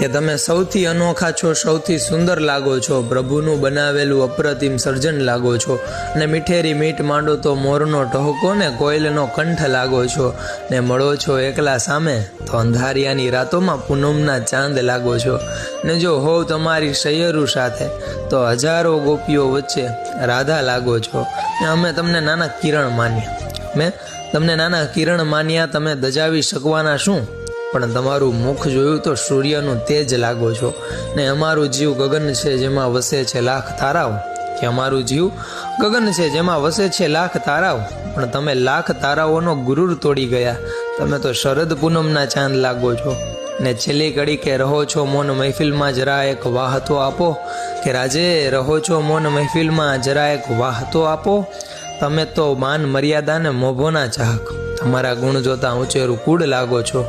કે તમે સૌથી અનોખા છો, સૌથી સુંદર લાગો છો, પ્રભુનું બનાવેલું અપ્રતિમ સર્જન લાગો છો, ને મીઠેરી મીઠ માંડો તો મોરનો ટહુકો ને કોયલનો કંઠ લાગો છો, ને મળો છો એકલા સામે તો અંધારિયાની રાતોમાં પૂનમના ચાંદ લાગો છો, ને જો હોવ તમારી સૈયરું સાથે તો હજારો ગોપીઓ વચ્ચે રાધા લાગો છો, ને અમે તમને નાના કિરણ માન્યા, તમે દજાવી શકવાના શું? પણ તમારું મુખ જોયું તો સૂર્યનું તેજ લાગો છો, ને અમારું જીવ ગગન છે જેમાં વસે છે લાખ તારાઓ, કે અમારું જીવ ગગન છે જેમાં વસે છે લાખ તારાઓ, પણ તમે લાખ તારાઓનો ગુરુર તોડી ગયા, તમે તો શરદ પૂનમના ચાંદ લાગો છો, ને છેલ્લી ઘડી કે રહો છો મૌન મહેફિલમાં જરા એક વાહ તો આપો, કે રાજે રહો છો મૌન મહેફિલમાં જરા એક વાહ તો આપો, તમે તો માન મર્યાદાને મોભોના ચાહક, તમારા ગુણ જોતા ઊંચેરું કુડ લાગો છો.